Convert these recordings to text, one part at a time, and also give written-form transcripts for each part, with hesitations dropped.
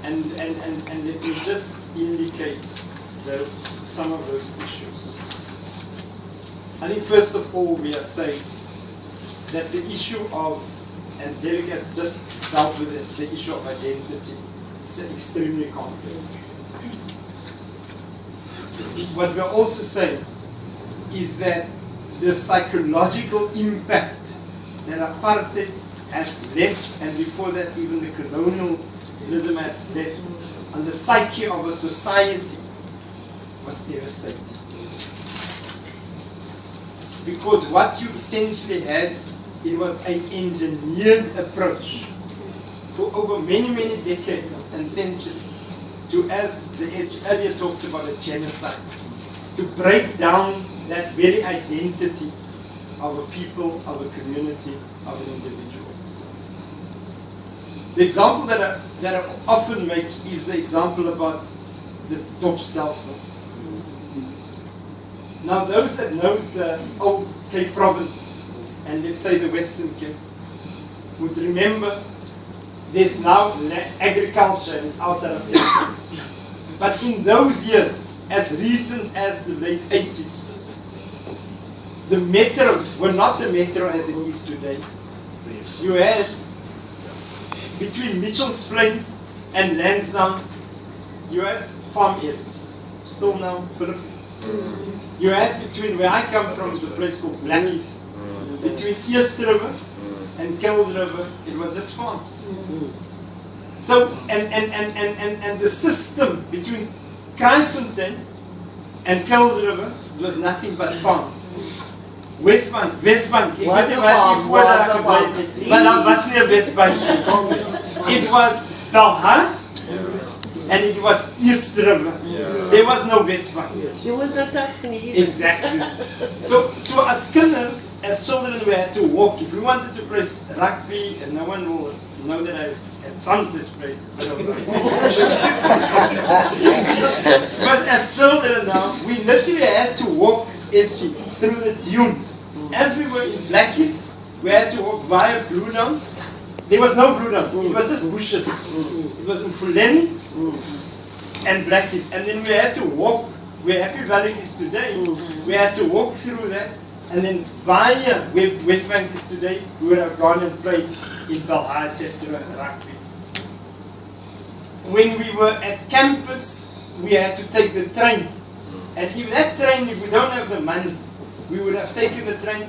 And let me just indicate some of those issues. I think first of all we are saying that the issue of, and Derek has just dealt with it, the issue of identity. It's extremely complex. What we're also saying is that the psychological impact that apartheid has left, and before that even the colonialism has left, on the psyche of a society was devastating. Because what you essentially had, it was an engineered approach for over many, many decades and centuries to, as the earlier talked about, a genocide, to break down that very identity of a people, of a community, of an individual. The example that I often make is the example about the Dopstelsel. Now those that knows the old Cape Province, and let's say the Western Cape, would remember there's now agriculture and it's outside of Cape. But in those years, as recent as the late 80s, the metros were not the metro as it is today. You had, between Mitchell's Plain and Lansdowne, you had farm areas, still now Philippines. You had between where I come from is a place called Blackheath. Between East River and Kells River, it was just farms. So, and the system between Kraaifontein and Kells River was nothing but farms. Westbank, ek weet nie wat voor daar gebly het, maar daar was nie 'n Westbank nie. It was Dalha and it was East River. There was no Westbank. There was no Tuscany either. Exactly. So as kinders, as children, we had to walk. If we wanted to play rugby, and no one will know that I had sons that played. But as children now, we literally had to walk through the dunes. As we were in Blackheath, we had to walk via Blue Downs. There was no Blue Downs, it was just bushes. It was Mfuleni and Blackheath. And then we had to walk where Happy Valley is today. We had to walk through that, and then via where Westbank is today, we would have gone and played in Dalha, etc., rugby. When we were at campus, we had to take the train. And even that train, if we don't have the money, we would have taken the train,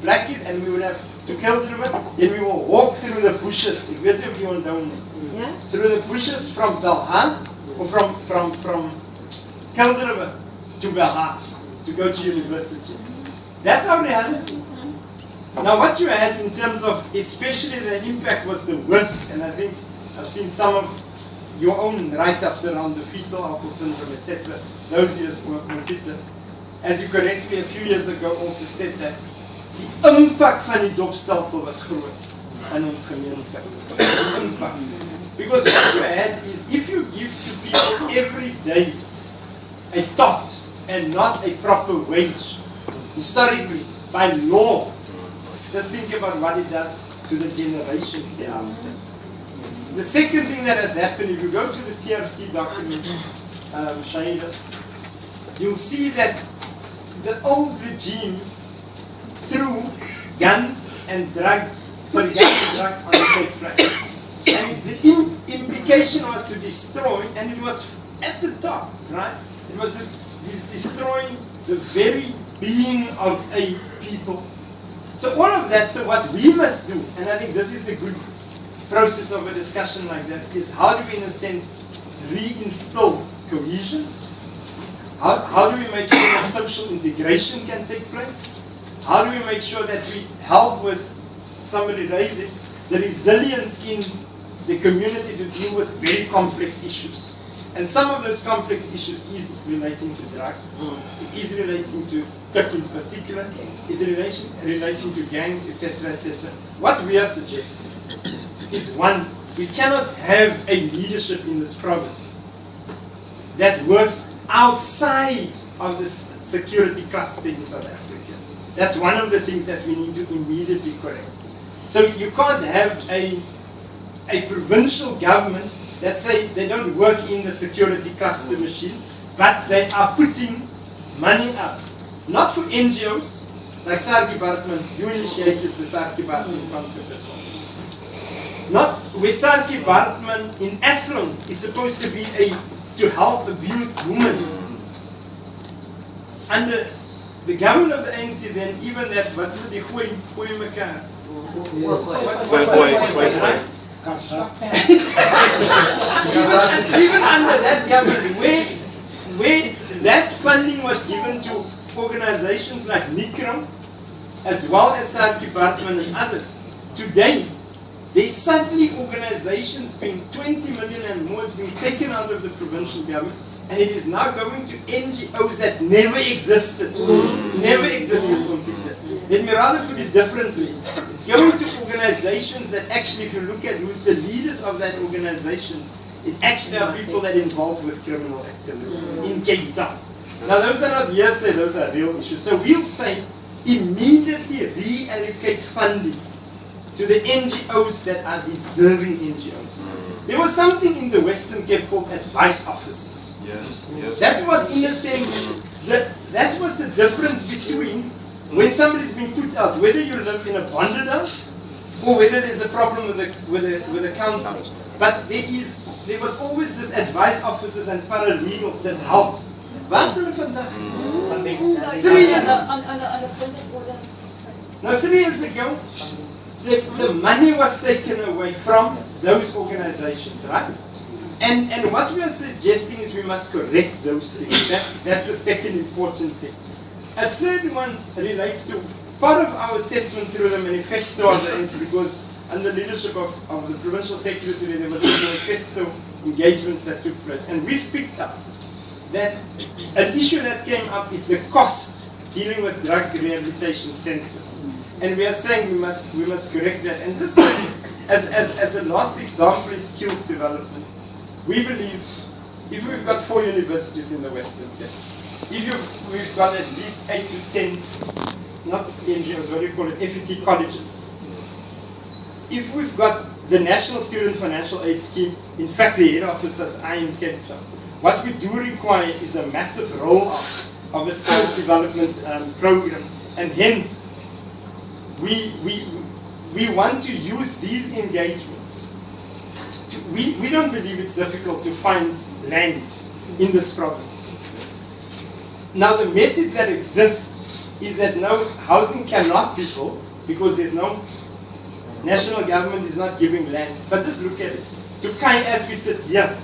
Blackheath, and we would have to Kells River, then we will walk through the bushes. If you want down there. Yeah? Through the bushes from Dalha, or from Kells River to Belha, to go to university. That's our reality. Now what you had in terms of, especially the impact was the worst, and I think I've seen some of your own write-ups around the fetal alcohol syndrome, etc. Those years were Peter. As you correctly a few years ago also said that die impak van die dopstelsel was groot in ons gemeenskap. Die impak. Because what you had is, if you give to people every day a tot and not a proper wage, historically, by law, just think about what it does to the generations thereafter. The second thing that has happened, if you go to the TRC document, Shahida, you'll see that the old regime threw guns and drugs on the Cape Flat. And the implication was to destroy, and it was at the top, right? It was destroying the very being of a people. So all of that, so what we must do, and I think this is the good process of a discussion like this, is how do we, in a sense, reinstill cohesion? How do we make sure that social integration can take place? How do we make sure that we help with, somebody raised it, the resilience in the community to deal with very complex issues? And some of those complex issues is relating to drugs, it is relating to tech in particular, is relating to gangs, etc., etc. What we are suggesting is, one, we cannot have a leadership in this province that works outside of the security cluster in South Africa. That's one of the things that we need to immediately correct. So you can't have a provincial government that say they don't work in the security cluster machine, but they are putting money up. Not for NGOs, like Sarki Bartman, you initiated the Sarki Bartman concept as well. Not where Sarki Bartman in Athlone is supposed to be to help abused women. Under the government of the ANC then, even that, what is it, die gooi mekaar? Even under that government, where that funding was given to organizations like NICRAM, as well as Sarki Bartman and others, today, there's suddenly organizations being 20 million and more is being taken out of the provincial government, and it is now going to NGOs that never existed. Never existed on Peter. Let me rather put it differently. It's going to organizations that actually, if you look at who's the leaders of that organizations, it actually are people that are involved with criminal activities in Cape Town. Now those are not hearsay, those are real issues. So we'll say, immediately reallocate funding to the NGOs that are deserving NGOs. There was something in the Western Cape called advice officers. Yes, yes. That was, in a sense, that was the difference between when somebody's been put out, whether you live in a bonded house or whether there's a problem with the council. But there was always this advice officers and paralegals that help. Waar is hulle vandag? 3 years ago. No, 3 years ago, the money was taken away from those organizations, right? And what we are suggesting is we must correct those things. That's the second important thing. A third one relates to part of our assessment through the manifesto of the ANC, because under the leadership of the provincial secretary, there was manifesto engagements that took place. And we've picked up that an issue that came up is the cost dealing with drug rehabilitation centers. And we are saying we must correct that. And just as a last example is skills development. We believe if we've got 4 universities in the Western Cape, if we've got at least 8 to 10, not NGOs, what do you call it, FET colleges. If we've got the National Student Financial Aid Scheme, in fact the head officers are in Cape Town. What we do require is a massive rollout of a skills development program, and hence we want to use these engagements. We don't believe it's difficult to find land in this province. Now the message that exists is that no housing cannot be built because there's no national government is not giving land. But just look at it. Turkey, as we sit here,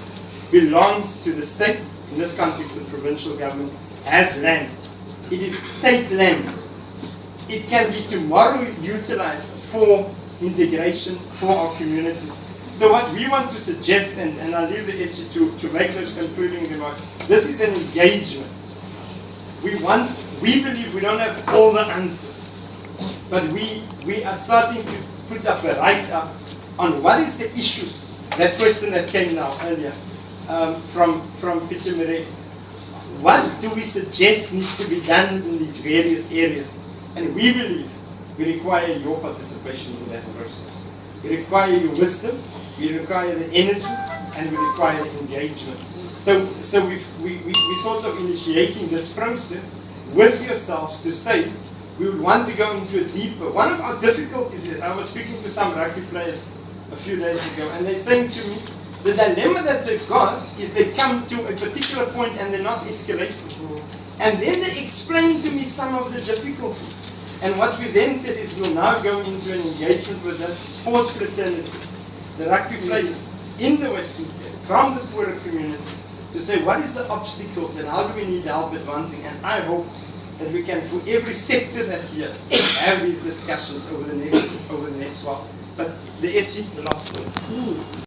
belongs to the state. In this context, the provincial government has land. It is state land. It can be tomorrow utilized for integration for our communities. So what we want to suggest, and I'll leave the SG to make those concluding remarks, this is an engagement. We believe we don't have all the answers, but we are starting to put up a write-up on what is the issues, that question that came now earlier from Peter Murray. What do we suggest needs to be done in these various areas? And we believe we require your participation in that process. We require your wisdom, we require the energy, and we require engagement. So we thought of initiating this process with yourselves to say we would want to go into a deeper. One of our difficulties is, I was speaking to some rugby players a few days ago, and they're saying to me, the dilemma that they've got is they come to a particular point and they're not escalating. And then they explain to me some of the difficulties. And what we then said is we'll now go into an engagement with the sports fraternity, the rugby players in the Western Cape, from the poorer communities, to say what is the obstacles and how do we need help advancing. And I hope that we can, for every sector that's here, have these discussions over the next while. But the SG, the last word.